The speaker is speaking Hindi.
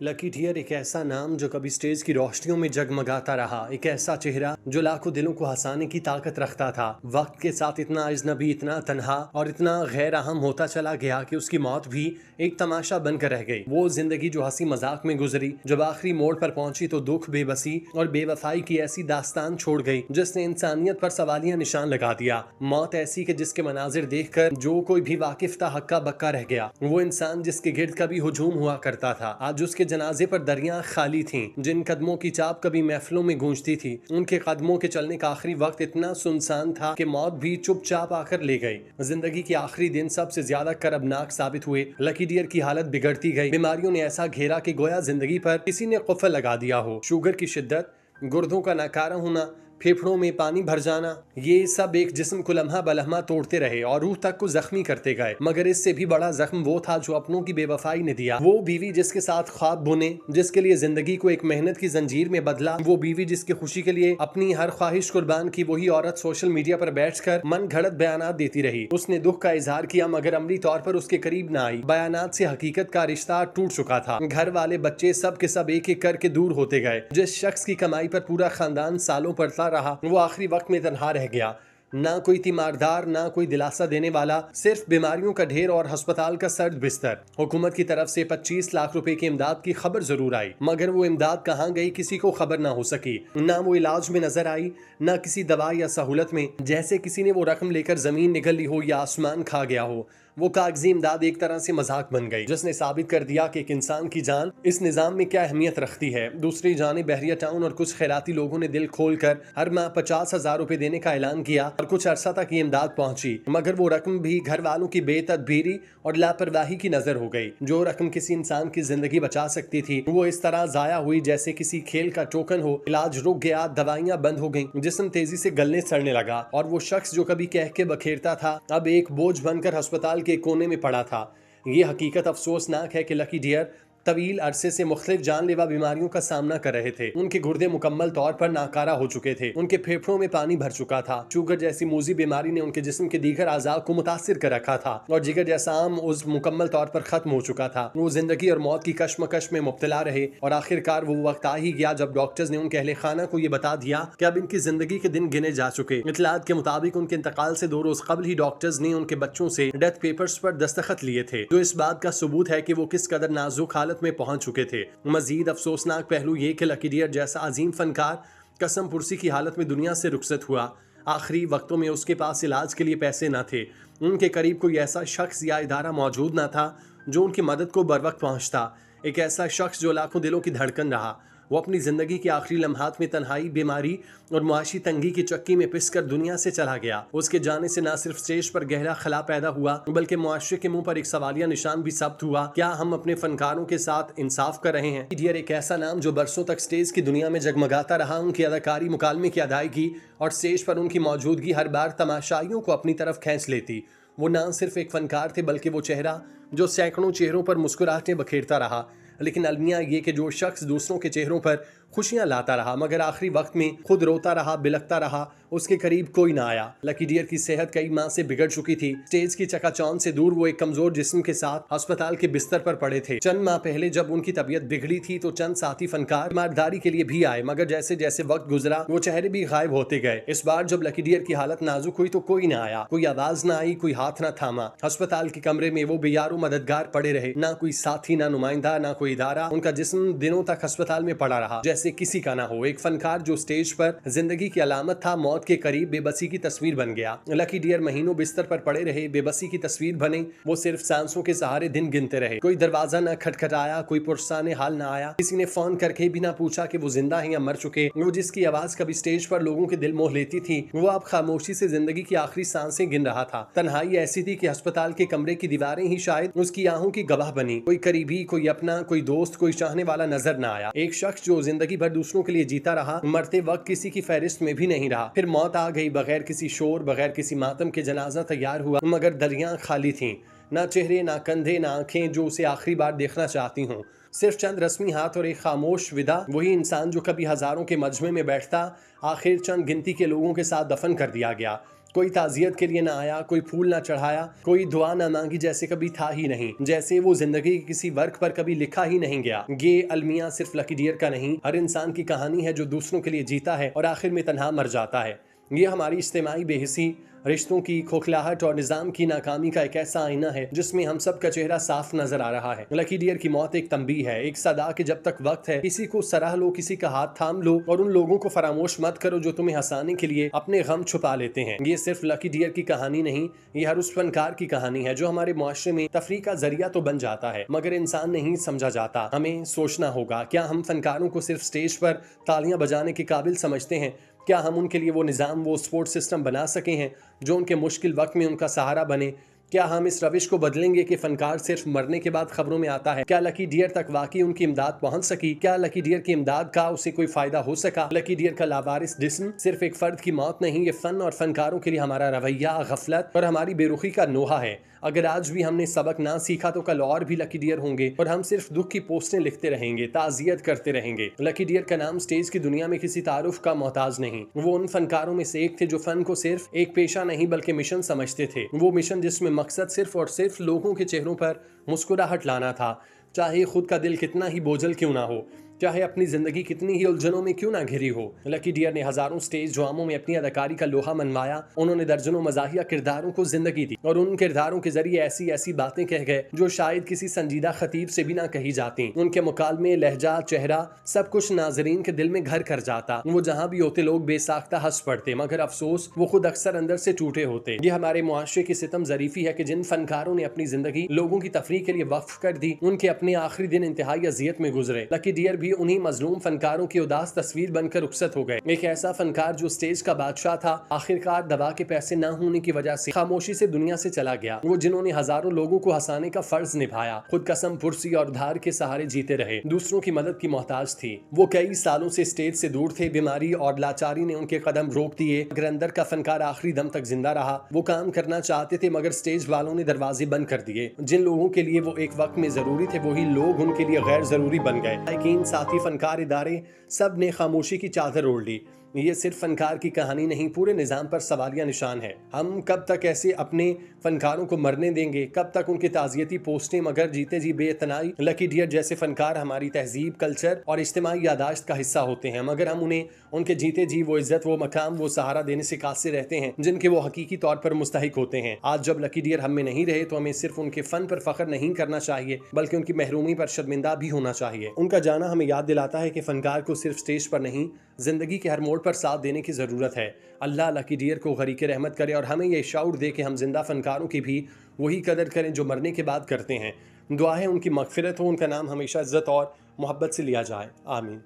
लकी डियर एक ऐसा नाम जो कभी स्टेज की रोशनियों में जगमगाता रहा, एक ऐसा चेहरा जो लाखों दिलों को हंसाने की ताकत रखता था। वक्त के साथ इतना अजनबी, इतना तन्हा और इतना गैर अहम होता चला गया कि उसकी मौत भी एक तमाशा बनकर रह गई। वो जिंदगी जो हंसी मजाक में गुजरी, जब आखिरी मोड़ पर पहुंची तो दुख, बेबसी और बेवफाई की ऐसी दास्तान छोड़ गई जिसने इंसानियत पर सवालिया निशान लगा दिया। मौत ऐसी कि जिसके मनाजिर देखकर जो कोई भी वाकिफ था हक्का बक्का रह गया। वो इंसान जिसके गिर्द कभी हुजूम हुआ करता था, आज उसके जनाजे पर दरियां खाली थीं। जिन कदमों की चाप कभी महफिलों में गूंजती थी, उनके कदमों के चलने का आखिरी वक्त इतना सुनसान था कि मौत भी चुपचाप आकर ले गई। जिंदगी के आखिरी दिन सबसे ज्यादा करबनाक साबित हुए। लकी डियर की हालत बिगड़ती गई। बीमारियों ने ऐसा घेरा कि गोया जिंदगी पर किसी ने कुफल लगा दिया हो। शुगर की शिद्दत, गुर्दों का नकारा होना, फेफड़ों में पानी भर जाना, ये सब एक जिस्म को लम्हा बलम्हा तोड़ते रहे और रूह तक को जख्मी करते गए। मगर इससे भी बड़ा जख्म वो था जो अपनों की बेवफाई ने दिया। वो बीवी जिसके साथ ख्वाब बुने, जिसके लिए जिंदगी को एक मेहनत की जंजीर में बदला, वो बीवी जिसकी खुशी के लिए अपनी हर ख्वाहिश कुर्बान की, वही औरत सोशल मीडिया पर बैठकर मन घड़त बयानात देती रही। उसने दुख का इजहार किया मगर अमली तौर पर उसके करीब न आई। बयानात से हकीकत का रिश्ता टूट चुका था। घर वाले, बच्चे सब के सब एक एक करके दूर होते गए। जिस शख्स की कमाई पर पूरा खानदान सालों पड़ता रहा, वो आखिरी वक्त में तन्हा रह गया। ना कोई तीमारदार, ना कोई दिलासा देने वाला, सिर्फ बीमारियों का ढेर और अस्पताल का सर्द बिस्तर। हुकूमत की तरफ से 25 लाख रुपए की इमदाद की खबर जरूर आई, मगर वो इमदाद कहाँ गई किसी को खबर ना हो सकी। ना वो इलाज में नजर आई, ना किसी दवा या सहूलत में। जैसे किसी ने वो रकम लेकर जमीन निगल ली हो या आसमान खा गया हो। वो कागजी इमदाद एक तरह से मजाक बन गई, जिसने साबित कर दिया कि एक इंसान की जान इस निजाम में क्या अहमियत रखती है। दूसरी जाने बहरिया टाउन और कुछ खैराती लोगों ने दिल खोलकर हर माह 50,000 रुपए देने का ऐलान किया और कुछ अरसा तक ये इमदाद पहुंची, मगर वो रकम भी घर वालों की बेतदबीरी और लापरवाही की नजर हो गई। जो रकम किसी इंसान की जिंदगी बचा सकती थी, वो इस तरह जाया हुई जैसे किसी खेल का टोकन हो। इलाज रुक गया, दवाइयां बंद हो गई, जिस्म तेजी से गलने सड़ने लगा और वो शख्स जो कभी कह के बखेरता था, अब एक बोझ बनकर अस्पताल के कोने में पड़ा था। ये हकीकत अफसोसनाक है कि लकी डियर तवील अरसे से मुख्तलिफ जानलेवा बीमारियों का सामना कर रहे थे। उनके गुर्दे मुकम्मल तौर पर नाकारा हो चुके थे, उनके फेफड़ों में पानी भर चुका था। शुगर जैसी मूजी बीमारी ने उनके जिस्म के दीगर आज़ा को मुतासिर कर रखा था और जिगर जैसा आम उज़्व मुकम्मल तौर पर खत्म हो चुका था। वो जिंदगी और मौत की कश्मकश में मुब्तला रहे और आखिरकार वो वक्त आ ही गया जब डॉक्टर्स ने उनके अहले खाना को ये बता दिया कि अब इनकी जिंदगी के दिन गिने जा चुके। इतलात के मुताबिक उनके इंतकाल से 2 रोज कबल ही डॉक्टर्स ने उनके बच्चों से डेथ पेपर्स पर दस्तखत लिए थे, जो इस बात का सबूत है कि वो किस कदर नाजुक हालत में पहुंच चुके थे। मजीद अफसोसनाक पहलू ये कि लकी डियर जैसा अजीम फनकार कसम पुरसी की हालत में दुनिया से रुखसत हुआ। आखिरी वक्तों में उसके पास इलाज के लिए पैसे न थे। उनके करीब कोई ऐसा शख्स या इदारा मौजूद न था जो उनकी मदद को बर वक्त पहुंचता। एक ऐसा शख्स जो लाखों दिलों की धड़कन रहा। वो अपनी जिंदगी के आखिरी लम्हात में तन्हाई, बीमारी और मुआशी तंगी की चक्की में पिसकर दुनिया से चला गया। उसके जाने से न सिर्फ स्टेज पर गहरा खला पैदा हुआ, बल्कि मुआशरे के मुंह पर एक सवालिया निशान भी साबित हुआ। क्या हम अपने फनकारों के साथ इंसाफ कर रहे हैं? डियर एक ऐसा नाम जो बरसों तक स्टेज की दुनिया में जगमगाता रहा। उनकी अदाकारी, मुकालमे की अदायगी और स्टेज पर उनकी मौजूदगी हर बार तमाशाइयों को अपनी तरफ खींच लेती। वो न सिर्फ एक फनकार थे, बल्कि वो चेहरा जो सैकड़ों चेहरों पर मुस्कुराहटें बखेरता रहा। लेकिन अलमिया ये कि जो शख्स दूसरों के चेहरों पर खुशियां लाता रहा मगर आखिरी वक्त में खुद रोता रहा, बिलखता रहा, उसके करीब कोई ना आया। लकी डियर की सेहत कई माह से बिगड़ चुकी थी। स्टेज की चकाचौंध से दूर वो एक कमजोर जिस्म के साथ अस्पताल के बिस्तर पर पड़े थे। चंद माह पहले जब उनकी तबीयत बिगड़ी थी तो चंद साथी फनकार ईमानदारी के लिए भी आए, मगर जैसे जैसे वक्त गुजरा वो चेहरे भी गायब होते गए। इस बार जब लकी डियर की हालत नाजुक हुई तो कोई ना आया, कोई आवाज ना आई, कोई हाथ ना थामा। अस्पताल के कमरे में वो बेयारो मददगार पड़े रहे। ना कोई साथी, ना नुमाइंदा, ना कोई इदारा। उनका जिस्म दिनों तक अस्पताल में पड़ा रहा जैसे किसी का ना हो। एक फनकार जो स्टेज पर जिंदगी की अलामत था, मौत के करीब बेबसी की तस्वीर बन गया। लकी डियर महीनों बिस्तर पर पड़े रहे, बेबसी की तस्वीर बने। वो सिर्फ सांसों के सहारे दिन गिनते रहे। कोई दरवाजा न खटखटाया, कोई पुरसाने हाल न आया, किसी ने फोन करके भी ना पूछा कि वो जिंदा है या मर चुके। वो जिसकी आवाज कभी स्टेज पर लोगों के दिल मोह लेती थी, वो अब खामोशी से जिंदगी की आखिरी सांसें गिन रहा था। तन्हाई ऐसी थी कि अस्पताल के कमरे की दीवारें ही शायद उसकी आहों की गवाह बनी। कोई करीबी, कोई अपना, कोई दोस्त, कोई चाहने वाला नजर न आया। एक शख्स जो जिंदगी भर दूसरों के लिए जीता रहा, मरते वक्त किसी की फहरिस्त में भी नहीं रहा। फिर मौत आ गई, बगैर किसी शोर, बगैर किसी मातम के जनाजा तैयार हुआ, मगर दरियां खाली थीं। ना चेहरे, ना कंधे, ना आंखें जो उसे आखिरी बार देखना चाहती हूँ। सिर्फ चंद रस्मी हाथ और एक खामोश विदा। वही इंसान जो कभी हजारों के मजमे में बैठता, आखिर चंद गिनती के लोगों के साथ दफन कर दिया गया। कोई ताज़ियत के लिए ना आया, कोई फूल ना चढ़ाया, कोई दुआ ना मांगी, जैसे कभी था ही नहीं, जैसे वो जिंदगी के किसी वर्क पर कभी लिखा ही नहीं गया। ये अलमिया सिर्फ लकी डियर का नहीं, हर इंसान की कहानी है जो दूसरों के लिए जीता है और आखिर में तन्हा मर जाता है। ये हमारी इज्तिमाई बेहिसी, रिश्तों की खोखलाहट और निज़ाम की नाकामी का एक ऐसा आईना है जिसमें हम सब का चेहरा साफ नजर आ रहा है। लकी डियर की मौत एक तंबीह है, एक सदा कि जब तक वक्त है किसी को सराह लो, किसी का हाथ थाम लो और उन लोगों को फरामोश मत करो जो तुम्हें हंसाने के लिए अपने गम छुपा लेते हैं। ये सिर्फ लकी डियर की कहानी नहीं, ये हर उस फनकार की कहानी है जो हमारे मुआशरे में तफरीह का जरिया तो बन जाता है मगर इंसान नहीं समझा जाता। हमें सोचना होगा, क्या हम फनकारों को सिर्फ स्टेज पर तालियां बजाने के काबिल समझते हैं? क्या हम उनके लिए वो निज़ाम, वो सपोर्ट सिस्टम बना सके हैं जो उनके मुश्किल वक्त में उनका सहारा बने? क्या हम इस रविश को बदलेंगे कि फनकार सिर्फ मरने के बाद खबरों में आता है? क्या लकी डियर तक वाकई उनकी इमदाद पहुंच सकी? क्या लकी डियर की इमदाद का उसे कोई फायदा हो सका? लकी डियर का लावारिस जिस्म सिर्फ एक फर्द की मौत नहीं, ये फन और फनकारों के लिए हमारा रवैया, गफलत और हमारी बेरुखी का नोहा है। अगर आज भी हमने सबक ना सीखा तो कल और भी लकी डियर होंगे और हम सिर्फ दुख की पोस्टें लिखते रहेंगे, ताजियत करते रहेंगे। लकी डियर का नाम स्टेज की दुनिया में किसी तारुफ का मोहताज नहीं। वो उन फनकारों में से एक थे जो फन को सिर्फ एक पेशा नहीं बल्कि मिशन समझते थे। वो मिशन जिसमें मकसद सिर्फ और सिर्फ लोगों के चेहरों पर मुस्कुराहट लाना था, चाहे खुद का दिल कितना ही बोझल क्यों ना हो, चाहे अपनी जिंदगी कितनी ही उलझनों में क्यों ना घिरी हो। लकी डियर ने हजारों स्टेज ड्रामों में अपनी अदाकारी का लोहा मनवाया। उन्होंने दर्जनों मजाहिया किरदारों को जिंदगी दी और उन किरदारों के जरिए ऐसी ऐसी बातें कह गए जो शायद किसी संजीदा खतीब से भी ना कही जाती। उनके मुकालमे, लहजा, चेहरा सब कुछ नाजरीन के दिल में घर कर जाता। वो जहाँ भी होते लोग बेसाख्ता हंस पड़ते, मगर अफसोस वो खुद अक्सर अंदर से टूटे होते। ये हमारे मुआशरे की सितम जरीफी है कि जिन फनकारों ने अपनी जिंदगी लोगों की तफरीह के लिए वक्फ कर दी, उनके अपने आखिरी दिन इंतहाई अजियत में गुजरे। लकी डियर भी उन्हीं मजलूम फनकारों की उदास तस्वीर बनकर रुखसत हो गए। एक ऐसा फनकार जो स्टेज का बादशाह था, आखिरकार दवा के पैसे न होने की वजह से खामोशी से दुनिया से चला गया। वो जिन्होंने हजारों लोगों को हंसाने का फर्ज निभाया, खुद कसम पुरसी और धार के सहारे जीते रहे, दूसरों की मदद की मोहताज थी। वो कई सालों से स्टेज से दूर थे, बीमारी और लाचारी ने उनके कदम रोक दिए, मगर अंदर का फनकार आखिरी दम तक जिंदा रहा। वो काम करना चाहते थे मगर स्टेज वालों ने दरवाजे बंद कर दिए। जिन लोगों के लिए वो एक वक्त में जरूरी थे वही लोग उनके लिए गैर जरूरी बन गए। लेकिन साथी, फनकार, इदारे सब ने खामोशी की चादर ओढ़ ली। ये सिर्फ फनकार की कहानी नहीं, पूरे निज़ाम पर सवालिया निशान है। हम कब तक ऐसे अपने फनकारों को मरने देंगे? कब तक उनकी ताज़ियती पोस्टें मगर जीते जी बेइतनाई? लकी डियर जैसे फनकार हमारी तहजीब, कल्चर और इज्तिमाई यादाश्त का हिस्सा होते हैं, मगर हम उन्हें उनके जीते जी वो इज्जत, वो मकाम, वो सहारा देने से कासिर रहते हैं जिनके वो हकीकी तौर पर मुस्तहिक होते हैं। आज जब लकी डियर हम में नहीं रहे तो हमें सिर्फ उनके फ़न पर फ़ख्र नहीं करना चाहिए बल्कि उनकी महरूमी पर शर्मिंदा भी होना चाहिए। उनका जाना हमें याद दिलाता है कि फनकार को सिर्फ स्टेज पर नहीं, जिंदगी के हर मोड़ पर साथ देने की ज़रूरत है। अल्लाह लकी डियर को गरीक़ रहमत करे और हमें यह शऊर दे कि हम जिंदा फनकारों की भी वही कदर करें जो मरने के बाद करते हैं। दुआ है उनकी मग़फ़िरत हो, उनका नाम हमेशा इज़्ज़त और मोहब्बत से लिया जाए। आमीन।